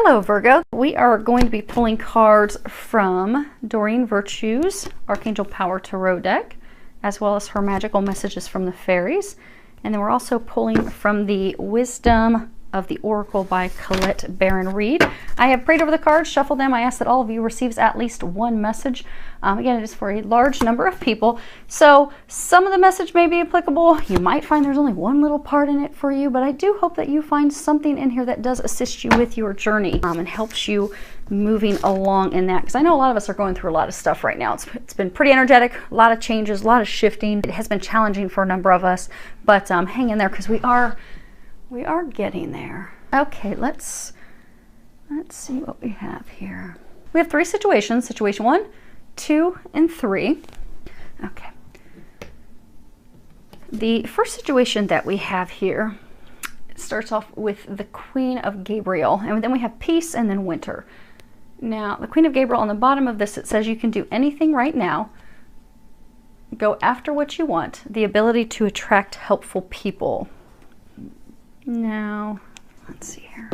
Hello Virgo, we are going to be pulling cards from Doreen Virtue's Archangel Power Tarot deck, as well as her magical messages from the fairies. And then we're also pulling from the Wisdom of the Oracle by Colette Baron Reed. I have prayed over the cards, shuffled them. I ask that all of you receives at least one message. Again, it is for a large number of people. So some of the message may be applicable. You might find there's only one little part in it for you, but I do hope that you find something in here that does assist you with your journey and helps you moving along in that. Because I know a lot of us are going through a lot of stuff right now. It's been pretty energetic, a lot of changes, a lot of shifting. It has been challenging for a number of us, but hang in there because we are getting there. Okay, let's see what we have here. We have three situations, situation 1, 2, and 3. Okay. The first situation that we have here starts off with the Queen of Gabriel, and then we have peace and then winter. Now, the Queen of Gabriel, on the bottom of this, it says you can do anything right now. Go after what you want. The ability to attract helpful people. Now, let's see here.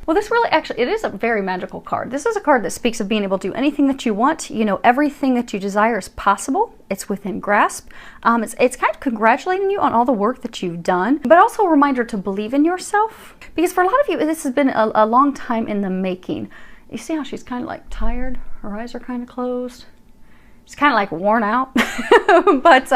Well, this really actually, it is a very magical card. This is a card that speaks of being able to do anything that you want. You know, everything that you desire is possible. It's within grasp. It's kind of congratulating you on all the work that you've done, but also a reminder to believe in yourself. Because for a lot of you, this has been a long time in the making. You see how she's kind of like tired? Her eyes are kind of closed. She's kind of like worn out. But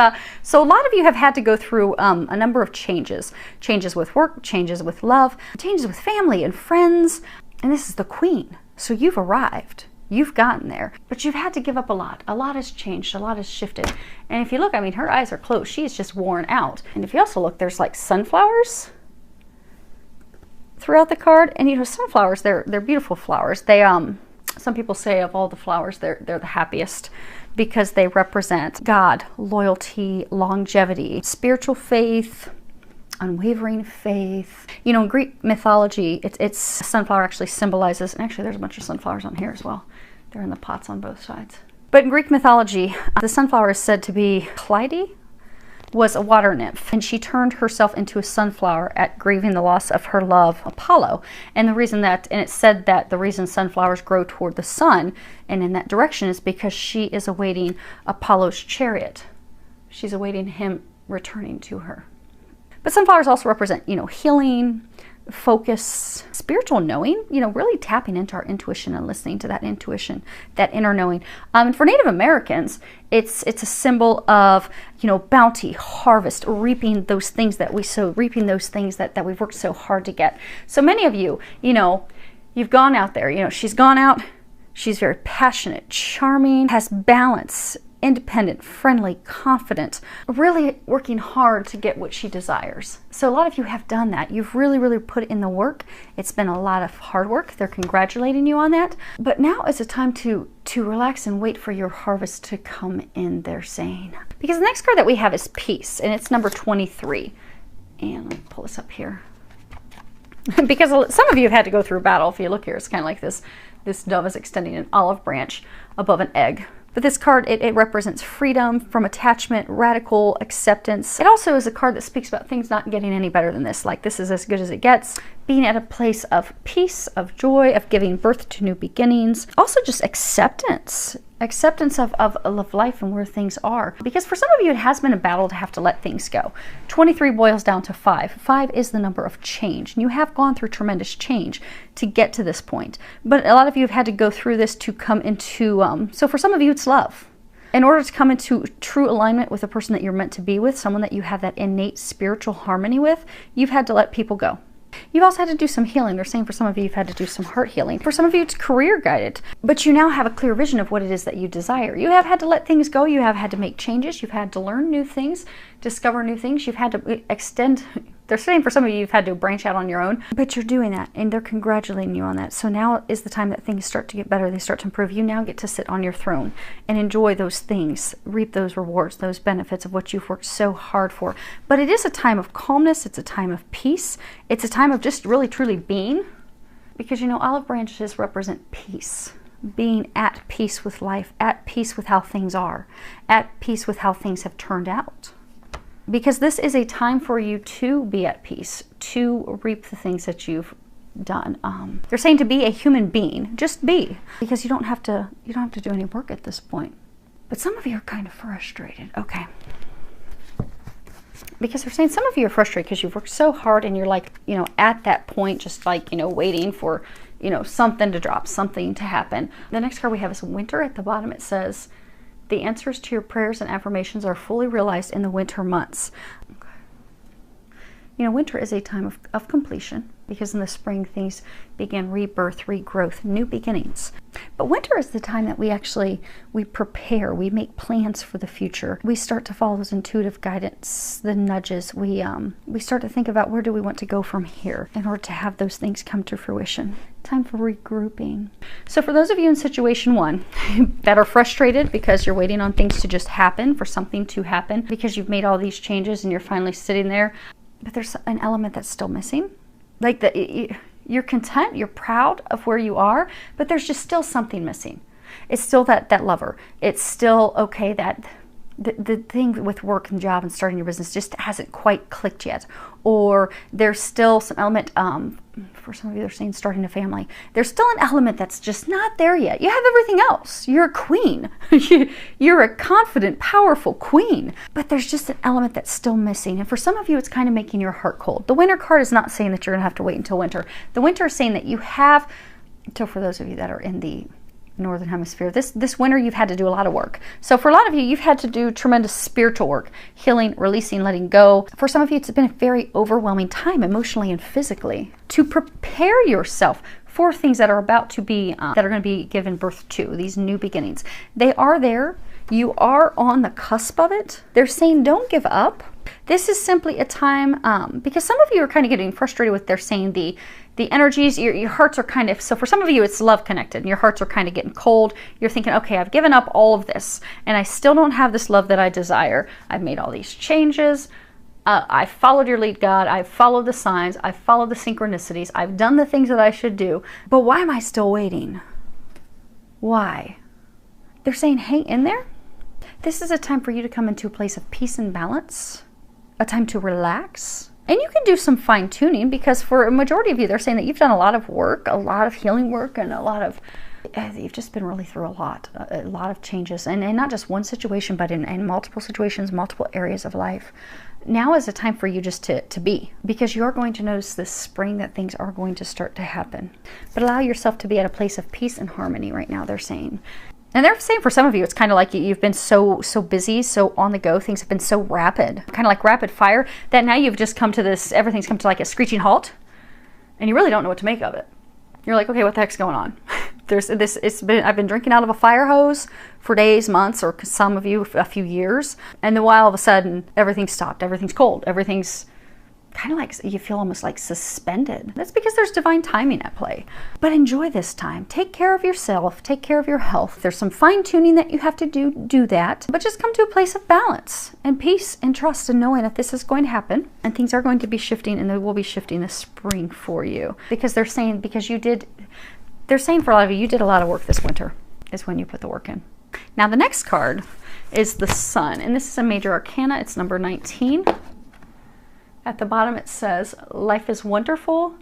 so a lot of you have had to go through a number of changes. Changes with work, changes with love, changes with family and friends. And this is the Queen. So you've arrived. You've gotten there. But you've had to give up a lot. A lot has changed. A lot has shifted. And if you look, I mean, her eyes are closed. She's just worn out. And if you also look, there's like sunflowers throughout the card. And you know, sunflowers, they're beautiful flowers. They some people say of all the flowers, they're the happiest, because they represent God, loyalty, longevity, spiritual faith, unwavering faith. You know, in Greek mythology, it's sunflower actually symbolizes, and actually there's a bunch of sunflowers on here as well. They're in the pots on both sides. But in Greek mythology, the sunflower is said to be Clyde, was a water nymph, and she turned herself into a sunflower at grieving the loss of her love, Apollo. And the reason that, and it's said that the reason sunflowers grow toward the sun and in that direction is because she is awaiting Apollo's chariot. She's awaiting him returning to her. But sunflowers also represent, you know, healing, focus, spiritual knowing, you know, really tapping into our intuition and listening to that intuition, that inner knowing. And for Native Americans, it's a symbol of, you know, bounty, harvest, reaping those things that we sow, reaping those things that we've worked so hard to get. So many of you, you know, you've gone out there, you know, she's gone out, she's very passionate, charming, has balance, independent, friendly, confident, really working hard to get what she desires. So a lot of you have done that. You've really put in the work. It's been a lot of hard work. They're congratulating you on that. But now is a time to relax and wait for your harvest to come in, they're saying. Because the next card that we have is peace, and it's number 23. And let me pull this up here. Because some of you have had to go through a battle. If you look here, it's kind of like this dove is extending an olive branch above an egg. But this card, it represents freedom from attachment, radical acceptance. It also is a card that speaks about things not getting any better than this. Like, this is as good as it gets. Being at a place of peace, of joy, of giving birth to new beginnings. Also just acceptance. Acceptance of life and where things are. Because for some of you, it has been a battle to have to let things go. 23 boils down to 5. 5 is the number of change. And you have gone through tremendous change to get to this point. But a lot of you have had to go through this to come into, so for some of you, it's love. In order to come into true alignment with the person that you're meant to be with, someone that you have that innate spiritual harmony with, you've had to let people go. You've also had to do some healing. They're saying for some of you, you've had to do some heart healing. For some of you, it's career guided. But you now have a clear vision of what it is that you desire. You have had to let things go. You have had to make changes. You've had to learn new things, discover new things. You've had to extend. They're saying for some of you, you've had to branch out on your own. But you're doing that, and they're congratulating you on that. So now is the time that things start to get better. They start to improve. You now get to sit on your throne and enjoy those things, reap those rewards, those benefits of what you've worked so hard for. But it is a time of calmness. It's a time of peace. It's a time of just really, truly being. Because, you know, olive branches represent peace. Being at peace with life, at peace with how things are, at peace with how things have turned out. Because this is a time for you to be at peace, to reap the things that you've done. They're saying to be a human being, just be, because you don't have to do any work at this point. But some of you are kind of frustrated. Okay. Because they're saying some of you are frustrated because you've worked so hard and you're like, you know, at that point, just like, you know, waiting for, you know, something to drop, something to happen. The next card we have is winter. At the bottom, it says, the answers to your prayers and affirmations are fully realized in the winter months. Okay. You know, winter is a time of completion, because in the spring things begin rebirth, regrowth, new beginnings. But winter is the time that we prepare, we make plans for the future. We start to follow those intuitive guidance, the nudges. We start to think about where do we want to go from here in order to have those things come to fruition. Time for regrouping. So for those of you in situation one that are frustrated because you're waiting on things to just happen, for something to happen, because you've made all these changes and you're finally sitting there, but there's an element that's still missing. Like you're content, you're proud of where you are, but there's just still something missing. It's still that lover. It's still, okay, that the thing with work and job and starting your business just hasn't quite clicked yet. Or there's still some element, for some of you they're saying starting a family. There's still an element that's just not there yet. You have everything else. You're a queen. You're a confident, powerful queen. But there's just an element that's still missing. And for some of you, it's kind of making your heart cold. The winter card is not saying that you're going to have to wait until winter. The winter is saying that you have, so for those of you that are in the Northern Hemisphere, this winter you've had to do a lot of work. So for a lot of you, you've had to do tremendous spiritual work, healing, releasing, letting go. For some of you, it's been a very overwhelming time emotionally and physically to prepare yourself for things that are about to be, that are going to be given birth to, these new beginnings. They are there. You are on the cusp of it. They're saying don't give up. This is simply a time, because some of you are kind of getting frustrated with, they're saying the energies, your hearts are kind of, so for some of you it's love connected and your hearts are kind of getting cold. You're thinking, okay, I've given up all of this and I still don't have this love that I desire. I've made all these changes. I followed your lead, God. I've followed the signs. I've followed the synchronicities. I've done the things that I should do. But why am I still waiting? Why? They're saying hang in there. This is a time for you to come into a place of peace and balance, a time to relax. And you can do some fine tuning, because for a majority of you, they're saying that you've done a lot of work, a lot of healing work, and a lot of, you've just been really through a lot of changes. And not just one situation, but in multiple situations, multiple areas of life. Now is a time for you just to be, because you're going to notice this spring that things are going to start to happen. But allow yourself to be at a place of peace and harmony right now, they're saying. And they're saying for some of you, it's kind of like you've been so busy, so on the go. Things have been so rapid, kind of like rapid fire, that now you've just come to this, everything's come to like a screeching halt, and you really don't know what to make of it. You're like, okay, what the heck's going on? I've been drinking out of a fire hose for days, months, or some of you a few years. And then all of a sudden, everything's stopped, everything's cold, everything's kind of like, you feel almost like suspended. That's because there's divine timing at play. But enjoy this time. Take care of yourself. Take care of your health. There's some fine tuning that you have to do that. But just come to a place of balance and peace and trust, and knowing that this is going to happen and things are going to be shifting, and they will be shifting this spring for you. Because they're saying, they're saying for a lot of you, you did a lot of work this winter, is when you put the work in. Now the next card is the Sun, and this is a major arcana. It's number 19. At the bottom it says, life is wonderful,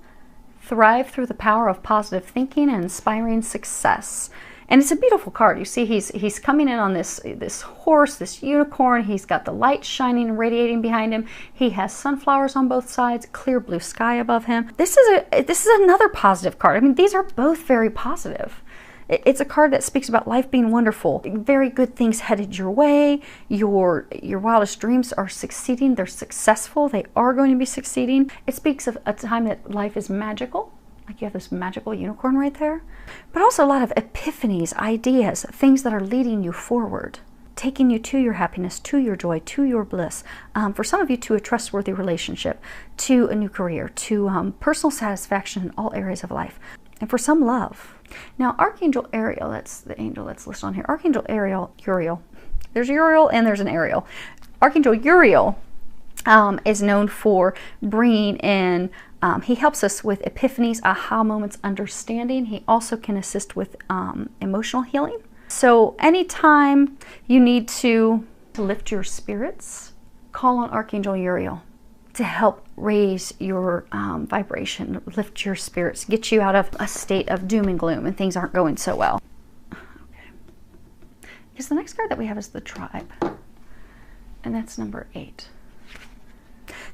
thrive through the power of positive thinking and inspiring success. And it's a beautiful card. You see he's coming in on this horse, this unicorn. He's got the light shining and radiating behind him. He has sunflowers on both sides, clear blue sky above him. This is another positive card. I mean, these are both very positive. It's a card that speaks about life being wonderful. Very good things headed your way. Your wildest dreams are succeeding. They're successful. They are going to be succeeding. It speaks of a time that life is magical. Like you have this magical unicorn right there. But also a lot of epiphanies, ideas, things that are leading you forward, taking you to your happiness, to your joy, to your bliss. For some of you, to a trustworthy relationship, to a new career, to personal satisfaction in all areas of life. And for some, love. Now, Archangel Ariel, that's the angel that's listed on here. Archangel Uriel. There's Uriel and there's an Ariel. Archangel Uriel is known for bringing in, he helps us with epiphanies, aha moments, understanding. He also can assist with emotional healing. So anytime you need to lift your spirits, call on Archangel Uriel. It's to help raise your vibration, lift your spirits, get you out of a state of doom and gloom and things aren't going so well. Okay. Because the next card that we have is the tribe. And that's number 8.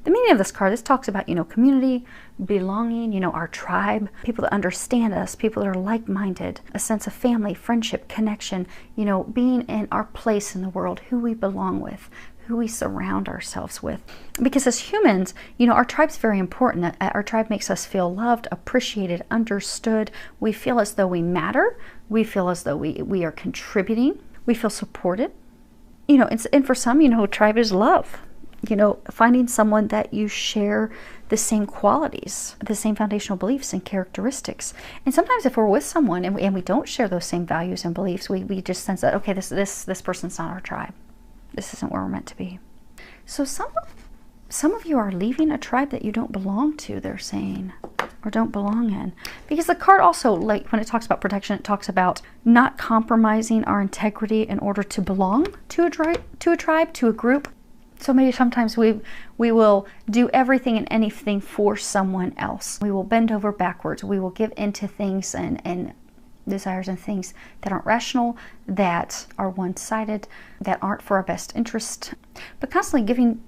The meaning of this card, this talks about, community, belonging, our tribe, people that understand us, people that are like-minded, a sense of family, friendship, connection, being in our place in the world, who we belong with, who we surround ourselves with. Because as humans, our tribe's very important. Our tribe makes us feel loved, appreciated, understood. We feel as though we matter. We feel as though we are contributing. We feel supported. And for some, tribe is love. Finding someone that you share the same qualities, the same foundational beliefs and characteristics. And sometimes if we're with someone and we don't share those same values and beliefs, we just sense that, okay, this person's not our tribe. This isn't where we're meant to be. So some of you are leaving a tribe that you don't belong to, they're saying, or don't belong in. Because the card also, like when it talks about protection, it talks about not compromising our integrity in order to belong to a tribe, to a group. So maybe sometimes we will do everything and anything for someone else. We will bend over backwards. We will give into things and desires and things that aren't rational, that are one-sided, that aren't for our best interest. But constantly giving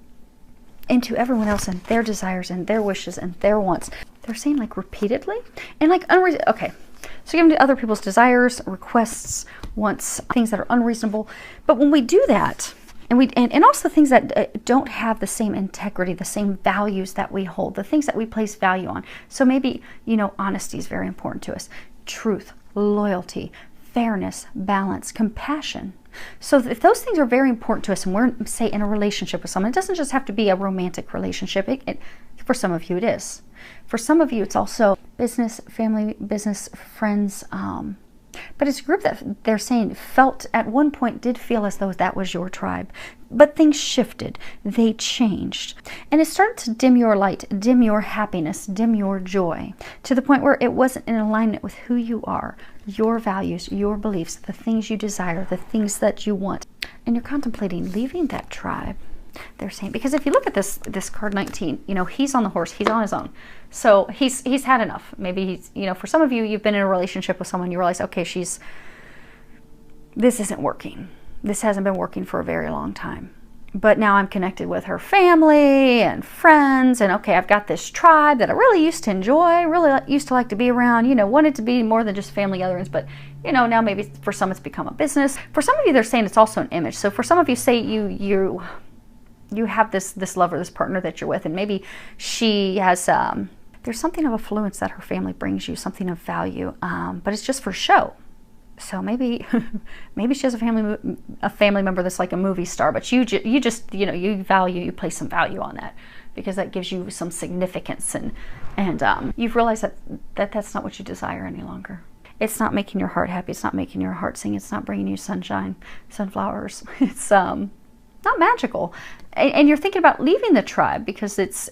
into everyone else and their desires and their wishes and their wants. They're saying like repeatedly and like okay. So giving to other people's desires, requests, wants, things that are unreasonable. But when we do that, and also things that don't have the same integrity, the same values that we hold, the things that we place value on. So maybe, honesty is very important to us. Truth, loyalty, fairness, balance, compassion. So if those things are very important to us and we're, say, in a relationship with someone, it doesn't just have to be a romantic relationship. For some of you, it is. For some of you, it's also business, family, business, friends, but it's a group that they're saying felt at one point did feel as though that was your tribe. But things shifted. They changed. And it started to dim your light, dim your happiness, dim your joy, to the point where it wasn't in alignment with who you are, your values, your beliefs, the things you desire, the things that you want. And you're contemplating leaving that tribe. They're saying, because if you look at this card 19, he's on the horse, he's on his own. So he's had enough. Maybe he's, for some of you, you've been in a relationship with someone, you realize, okay, this isn't working. This hasn't been working for a very long time. But now I'm connected with her family and friends, and okay, I've got this tribe that I really used to enjoy, really used to like to be around, wanted to be more than just family gatherings, but now maybe for some it's become a business. For some of you, they're saying it's also an image. So for some of you, say you have this lover, this partner that you're with, and maybe she has, there's something of affluence that her family brings you, something of value, but it's just for show. So maybe she has a family member that's like a movie star, but you just you place some value on that because that gives you some significance, and you've realized that's not what you desire any longer. It's not making your heart happy. It's not making your heart sing. It's not bringing you sunshine, sunflowers. It's not magical, and you're thinking about leaving the tribe because it's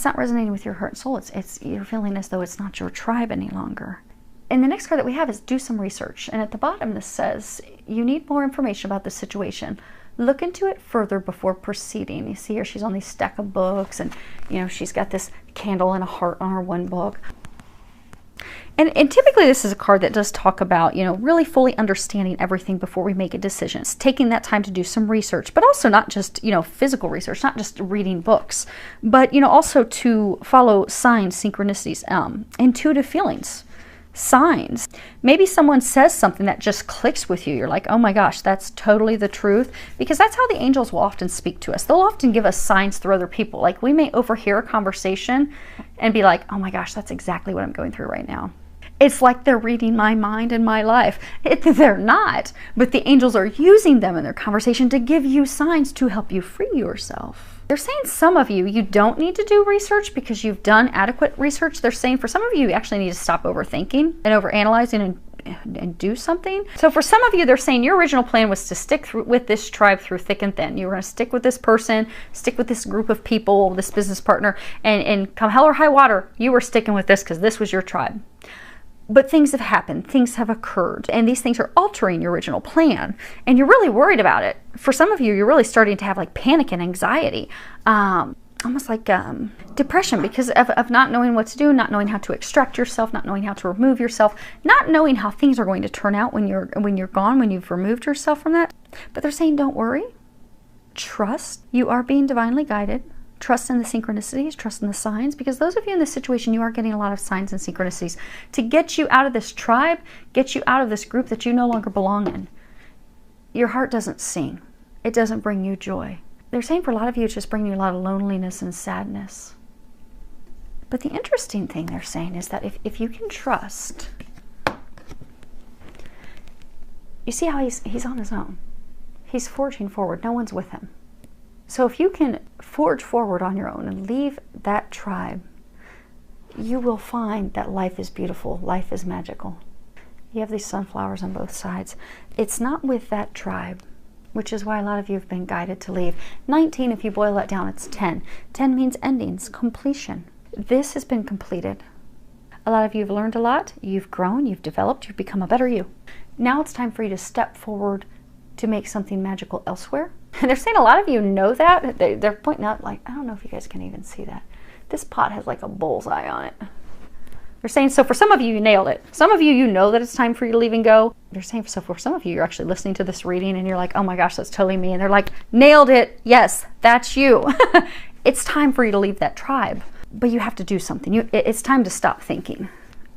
not resonating with your heart and soul. You're feeling as though it's not your tribe any longer. And the next card that we have is do some research. And at the bottom this says, you need more information about the situation. Look into it further before proceeding. You see here, she's on these stack of books, and she's got this candle and a heart on her one book. And typically this is a card that does talk about, really fully understanding everything before we make a decision. It's taking that time to do some research, but also not just, physical research, not just reading books, but, also to follow signs, synchronicities, intuitive feelings. Signs. Maybe someone says something that just clicks with you. You're like, oh my gosh, that's totally the truth. Because that's how the angels will often speak to us. They'll often give us signs through other people. Like we may overhear a conversation and be like, oh my gosh, that's exactly what I'm going through right now. It's like they're reading my mind and my life. They're not, but the angels are using them in their conversation to give you signs to help you free yourself. They're saying some of you don't need to do research because you've done adequate research. They're saying for some of you actually need to stop overthinking and overanalyzing and do something. So for some of you, they're saying your original plan was to stick with this tribe through thick and thin. You were going to stick with this person, stick with this group of people, this business partner, and come hell or high water, you were sticking with this because this was your tribe. But things have happened, things have occurred, and these things are altering your original plan, and you're really worried about it. For some of you, you're really starting to have like panic and anxiety. almost like depression, because of not knowing what to do, not knowing how to extract yourself, not knowing how to remove yourself, not knowing how things are going to turn out when you're gone, when you've removed yourself from that. But they're saying, don't worry. Trust. You are being divinely guided. Trust in the synchronicities, trust in the signs, because those of you in this situation, you are getting a lot of signs and synchronicities to get you out of this tribe, get you out of this group that you no longer belong in. Your heart doesn't sing. It doesn't bring you joy. They're saying for a lot of you, it's just bringing you a lot of loneliness and sadness. But the interesting thing they're saying is that if you can trust, you see how he's on his own. He's forging forward. No one's with him. So if you can forge forward on your own and leave that tribe, you will find that life is beautiful. Life is magical. You have these sunflowers on both sides. It's not with that tribe, which is why a lot of you have been guided to leave. 19, if you boil that down, it's 10. 10 means endings, completion. This has been completed. A lot of you have learned a lot. You've grown, you've developed, you've become a better you. Now it's time for you to step forward to make something magical elsewhere. And they're saying a lot of you know that. They're pointing out, like, I don't know if you guys can even see that. This pot has like a bullseye on it. They're saying, so for some of you, you nailed it. Some of you, you know that it's time for you to leave and go. They're saying, so for some of you, you're actually listening to this reading and you're like, oh my gosh, that's totally me. And they're like, nailed it. Yes, that's you. It's time for you to leave that tribe. But you have to do something. It's time to stop thinking.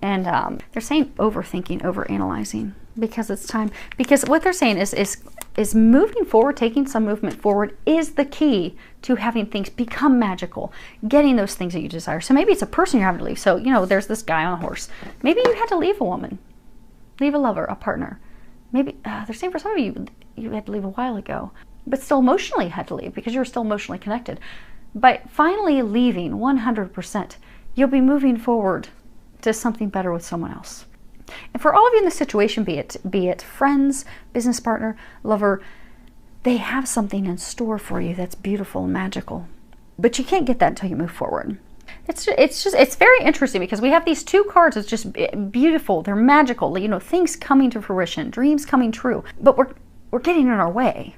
And they're saying overthinking, overanalyzing, because it's time. Because what they're saying is moving forward, taking some movement forward is the key to having things become magical, getting those things that you desire. So maybe it's a person you're having to leave. So, you know, there's this guy on a horse. Maybe you had to leave a woman, leave a lover, a partner. Maybe they're saying for some of you, you had to leave a while ago, but still emotionally had to leave because you were still emotionally connected. By finally leaving 100%, you'll be moving forward to something better with someone else. And for all of you in this situation, be it friends, business partner, lover, they have something in store for you that's beautiful and magical. But you can't get that until you move forward. It's very interesting because we have these two cards. It's just beautiful. They're magical. You know, things coming to fruition, dreams coming true. But we're getting in our way.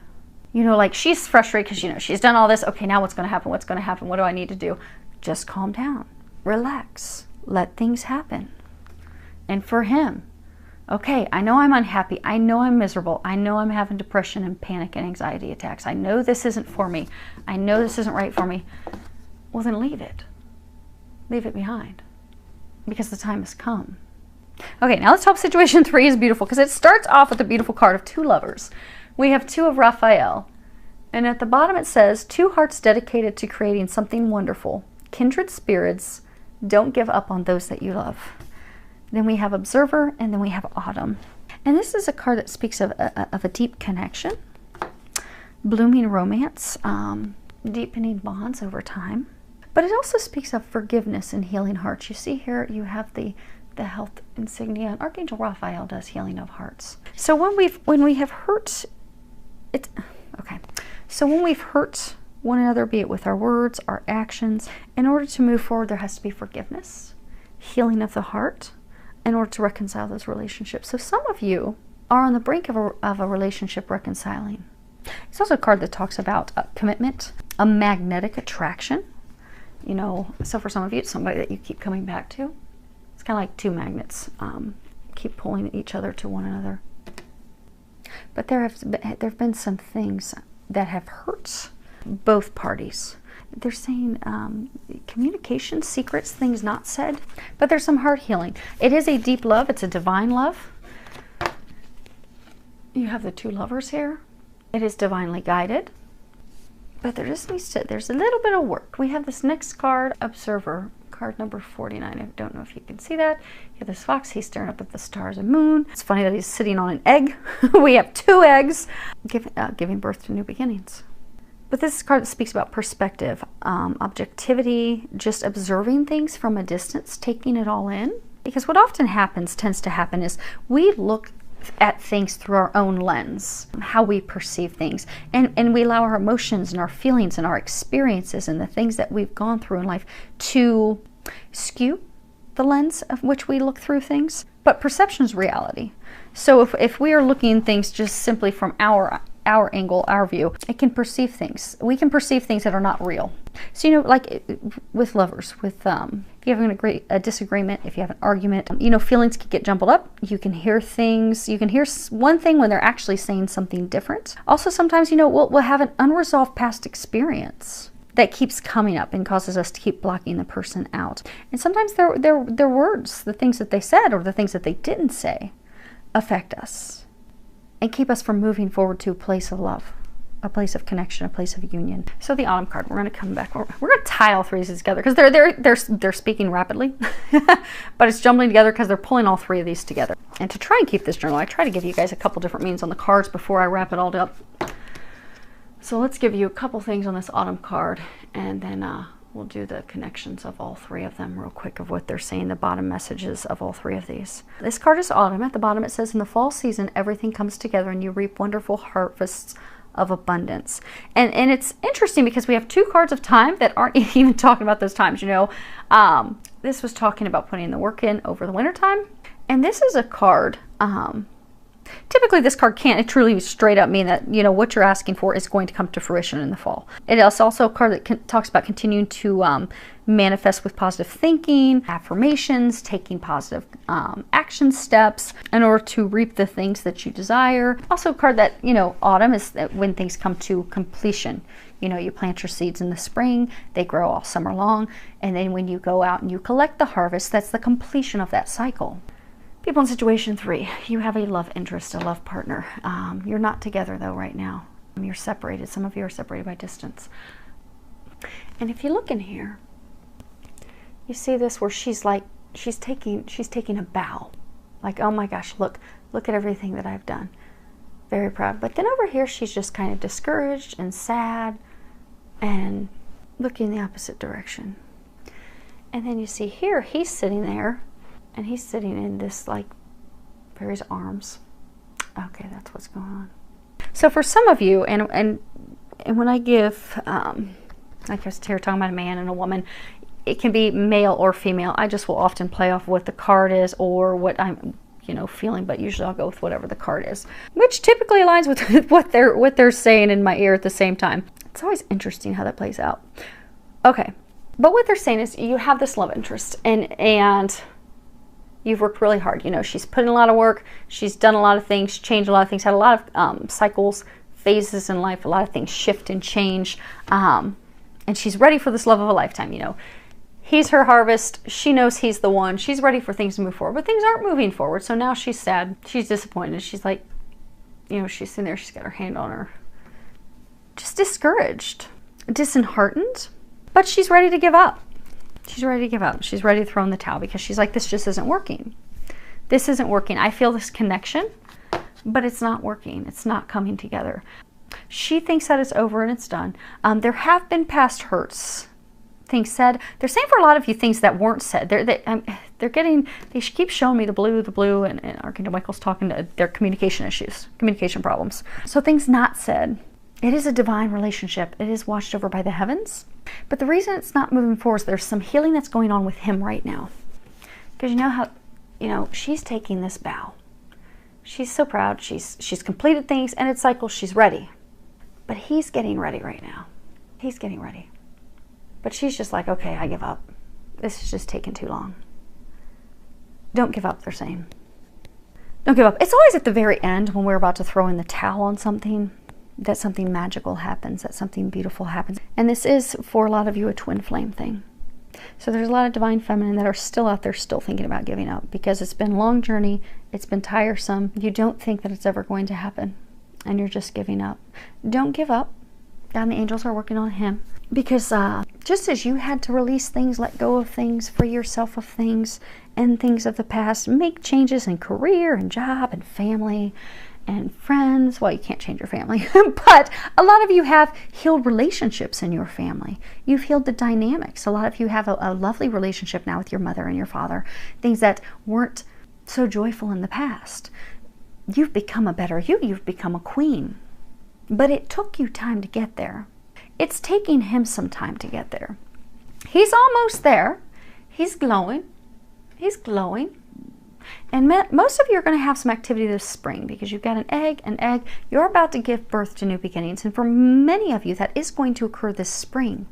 You know, like she's frustrated because, you know, she's done all this. Okay, now what's going to happen? What's going to happen? What do I need to do? Just calm down. Relax. Let things happen. And for him, okay, I know I'm unhappy. I know I'm miserable. I know I'm having depression and panic and anxiety attacks. I know this isn't for me. I know this isn't right for me. Well, then leave it. Leave it behind. Because the time has come. Okay, now let's hope situation 3 is beautiful, because it starts off with a beautiful card of 2 lovers. We have 2 of Raphael. And at the bottom it says, 2 hearts dedicated to creating something wonderful. Kindred spirits, don't give up on those that you love. Then we have Observer, and then we have Autumn. And this is a card that speaks of a deep connection, blooming romance, deepening bonds over time. But it also speaks of forgiveness and healing hearts. You see here, you have the health insignia, and Archangel Raphael does healing of hearts. So when we have hurt, So when we've hurt one another, be it with our words, our actions, in order to move forward, there has to be forgiveness, healing of the heart, in order to reconcile those relationships. So some of you are on the brink of a relationship reconciling. It's also a card that talks about commitment, a magnetic attraction. You know, so for some of you, it's somebody that you keep coming back to. It's kind of like 2 magnets, keep pulling each other to one another. But there have been some things that have hurt both parties. They're saying communication, secrets, things not said, but there's some heart healing. It is a deep love. It's a divine love. You have the 2 lovers here. It is divinely guided, but there just needs to, there's a little bit of work. We have this next card, Observer, card number 49. I don't know if you can see that. You have this fox. He's staring up at the stars and moon. It's funny that he's sitting on an egg. We have 2 eggs, giving birth to new beginnings. But this card that speaks about perspective, objectivity, just observing things from a distance, taking it all in. Because what often tends to happen is we look at things through our own lens, how we perceive things. And we allow our emotions and our feelings and our experiences and the things that we've gone through in life to skew the lens of which we look through things. But perception is reality. So if we are looking at things just simply from our our angle, our view. It can perceive things. We can perceive things that are not real. So, you know, like with lovers, with if you have a disagreement, if you have an argument, you know, feelings can get jumbled up. You can hear things. You can hear one thing when they're actually saying something different. Also, sometimes, you know, we'll have an unresolved past experience that keeps coming up and causes us to keep blocking the person out. And sometimes their words, the things that they said or the things that they didn't say, affect us and keep us from moving forward to a place of love, a place of connection, a place of union. So the autumn card, we're going to come back. We're going to tie all three of these together because they're speaking rapidly, but it's jumbling together because they're pulling all three of these together. And to try and keep this journal, I try to give you guys a couple different meanings on the cards before I wrap it all up. So let's give you a couple things on this autumn card, and then we'll do the connections of all three of them real quick of what they're saying, the bottom messages of all three of these. This card is autumn. At the bottom it says, in the fall season, everything comes together and you reap wonderful harvests of abundance. And it's interesting because we have two cards of time that aren't even talking about those times, you know. This was talking about putting the work in over the winter time. And this is a card, typically this card can't truly straight up mean that, you know, what you're asking for is going to come to fruition in the fall. It is also a card that talks about continuing to manifest with positive thinking, affirmations, taking positive action steps in order to reap the things that you desire. Also a card that, you know, autumn is when things come to completion. You know, you plant your seeds in the spring, they grow all summer long, and then when you go out and you collect the harvest, that's the completion of that cycle. People in situation 3, you have a love interest, a love partner. You're not together though right now. You're separated. Some of you are separated by distance. And if you look in here, you see this where she's taking a bow. Like, oh my gosh, look at everything that I've done. Very proud. But then over here, she's just kind of discouraged and sad and looking the opposite direction. And then you see here, he's sitting there. And he's sitting in this, like, Fairy's arms. Okay, that's what's going on. So for some of you, and when I give, like I was here talking about a man and a woman, it can be male or female. I just will often play off what the card is or what I'm, you know, feeling, but usually I'll go with whatever the card is, which typically aligns with what they're saying in my ear at the same time. It's always interesting how that plays out. Okay, but what they're saying is you have this love interest, and you've worked really hard. You know, she's put in a lot of work. She's done a lot of things, changed a lot of things, had a lot of cycles, phases in life, a lot of things shift and change. And she's ready for this love of a lifetime, you know. He's her harvest. She knows he's the one. She's ready for things to move forward, but things aren't moving forward. So now she's sad. She's disappointed. She's like, you know, she's sitting there. She's got her hand on her. Just discouraged, disheartened, but she's ready to give up. She's ready to give up. She's ready to throw in the towel because she's like, this just isn't working. This isn't working. I feel this connection, but it's not working. It's not coming together. She thinks that it's over and it's done. There have been past hurts, things said. They're saying for a lot of you things that weren't said. They keep showing me the blue, and Archangel Michael's talking to their communication issues, communication problems. So things not said. It is a divine relationship. It is watched over by the heavens. But the reason it's not moving forward is there's some healing that's going on with him right now. Because you know how, you know, she's taking this bow. She's so proud. She's completed things, and it's cycle. She's ready. But he's getting ready right now. He's getting ready. But she's just like, okay, I give up. This is just taking too long. Don't give up, they're saying. Don't give up. It's always at the very end when we're about to throw in the towel on something, that something magical happens, that something beautiful happens. And this is, for a lot of you, a twin flame thing. So there's a lot of divine feminine that are still out there, still thinking about giving up, because it's been a long journey, it's been tiresome. You don't think that it's ever going to happen, and you're just giving up. Don't give up. God and the angels are working on him. Because just as you had to release things, let go of things, free yourself of things, and things of the past, make changes in career and job and family and friends. Well, you can't change your family, but a lot of you have healed relationships in your family. You've healed the dynamics. A lot of you have a lovely relationship now with your mother and your father, things that weren't so joyful in the past. You've become a better you. You've become a queen. But it took you time to get there. It's taking him some time to get there. He's almost there. He's glowing. He's glowing. And most of you are going to have some activity this spring because you've got an egg. You're about to give birth to new beginnings. And for many of you, that is going to occur this spring.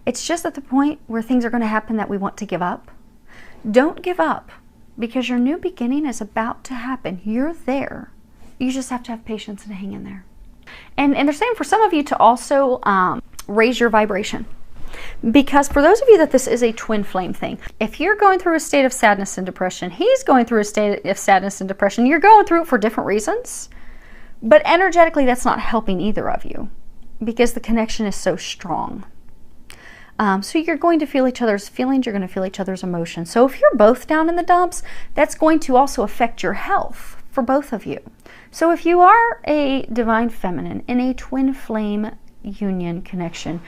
It's just at the point where things are going to happen that we want to give up. Don't give up because your new beginning is about to happen. You're there. You just have to have patience and hang in there. And they're saying for some of you to also raise your vibration. Because for those of you that this is a twin flame thing, if you're going through a state of sadness and depression, he's going through a state of sadness and depression. You're going through it for different reasons. But energetically, that's not helping either of you because the connection is so strong. So you're going to feel each other's feelings. You're going to feel each other's emotions. So if you're both down in the dumps, that's going to also affect your health for both of you. So if you are a divine feminine in a twin flame union connection,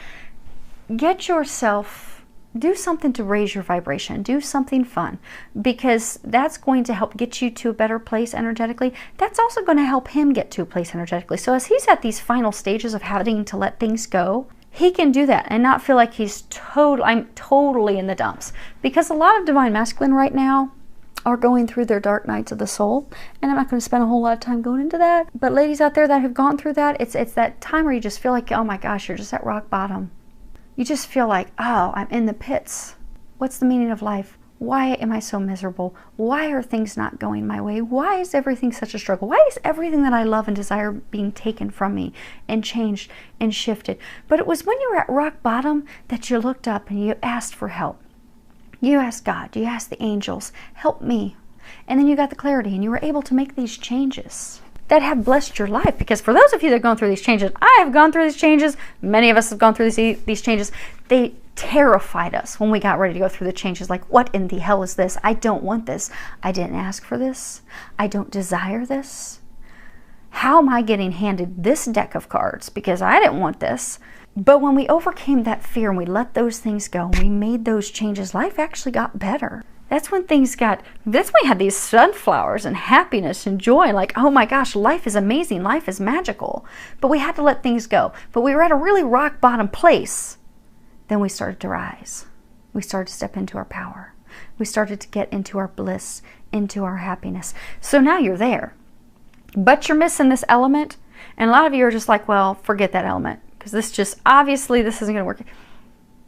get yourself, do something to raise your vibration, do something fun, because that's going to help get you to a better place energetically. That's also going to help him get to a place energetically. So as he's at these final stages of having to let things go, he can do that and not feel like I'm totally in the dumps. Because a lot of divine masculine right now are going through their dark nights of the soul. And I'm not going to spend a whole lot of time going into that. But ladies out there that have gone through that, it's that time where you just feel like, oh my gosh, you're just at rock bottom. You just feel like, oh, I'm in the pits. What's the meaning of life? Why am I so miserable? Why are things not going my way? Why is everything such a struggle? Why is everything that I love and desire being taken from me and changed and shifted? But it was when you were at rock bottom that you looked up and you asked for help. You asked God, you asked the angels, help me. And then you got the clarity and you were able to make these changes that have blessed your life. Because for those of you that have gone through these changes, I have gone through these changes. Many of us have gone through these changes. They terrified us when we got ready to go through the changes. Like, what in the hell is this? I don't want this. I didn't ask for this. I don't desire this. How am I getting handed this deck of cards? Because I didn't want this. But when we overcame that fear and we let those things go, and we made those changes, life actually got better. That's when that's when we had these sunflowers and happiness and joy. Like, oh my gosh, life is amazing. Life is magical. But we had to let things go. But we were at a really rock bottom place. Then we started to rise. We started to step into our power. We started to get into our bliss, into our happiness. So now you're there. But you're missing this element. And a lot of you are just like, well, forget that element. Because obviously this isn't going to work.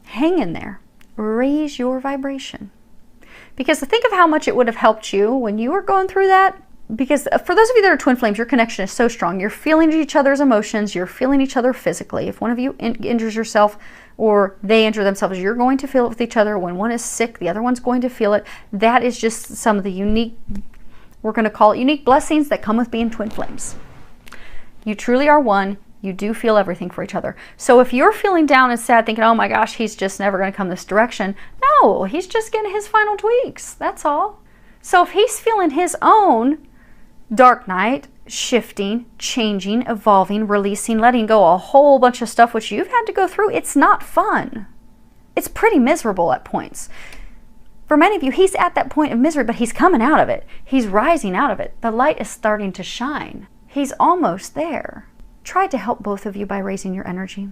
Hang in there. Raise your vibration. Because think of how much it would have helped you when you were going through that. Because for those of you that are twin flames, your connection is so strong. You're feeling each other's emotions. You're feeling each other physically. If one of you injures yourself or they injure themselves, you're going to feel it with each other. When one is sick, the other one's going to feel it. That is just some of the unique, we're going to call it unique blessings that come with being twin flames. You truly are one. You do feel everything for each other. So if you're feeling down and sad, thinking, oh my gosh, he's just never going to come this direction. No, he's just getting his final tweaks. That's all. So if he's feeling his own dark night, shifting, changing, evolving, releasing, letting go a whole bunch of stuff which you've had to go through, it's not fun. It's pretty miserable at points. For many of you, he's at that point of misery, but he's coming out of it. He's rising out of it. The light is starting to shine. He's almost there. Try to help both of you by raising your energy.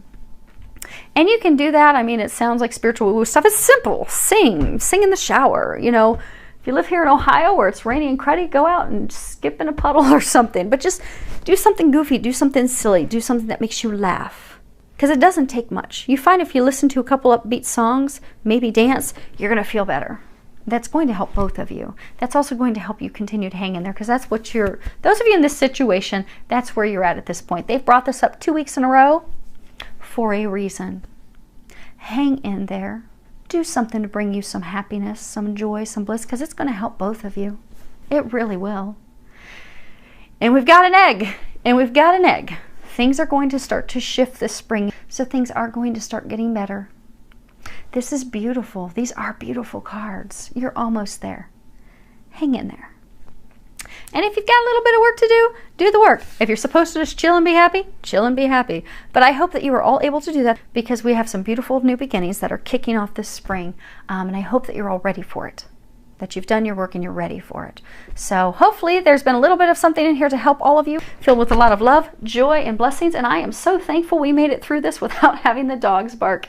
And you can do that. I mean, it sounds like spiritual woo-woo stuff. It's simple. Sing in the shower. You know, if you live here in Ohio where it's rainy and cruddy, go out and skip in a puddle or something. But just do something goofy, do something silly, do something that makes you laugh. Because it doesn't take much. You find if you listen to a couple upbeat songs, maybe dance, you're going to feel better. That's going to help both of you. That's also going to help you continue to hang in there because that's what those of you in this situation, that's where you're at this point. They've brought this up 2 weeks in a row for a reason. Hang in there. Do something to bring you some happiness, some joy, some bliss because it's going to help both of you. It really will. And we've got an egg. And we've got an egg. Things are going to start to shift this spring. So things are going to start getting better. This is beautiful. These are beautiful cards. You're almost there. Hang in there. And if you've got a little bit of work to do, do the work. If you're supposed to just chill and be happy, chill and be happy. But I hope that you are all able to do that because we have some beautiful new beginnings that are kicking off this spring. And I hope that you're all ready for it. That you've done your work and you're ready for it. So hopefully there's been a little bit of something in here to help all of you, filled with a lot of love, joy, and blessings. And I am so thankful we made it through this without having the dogs bark.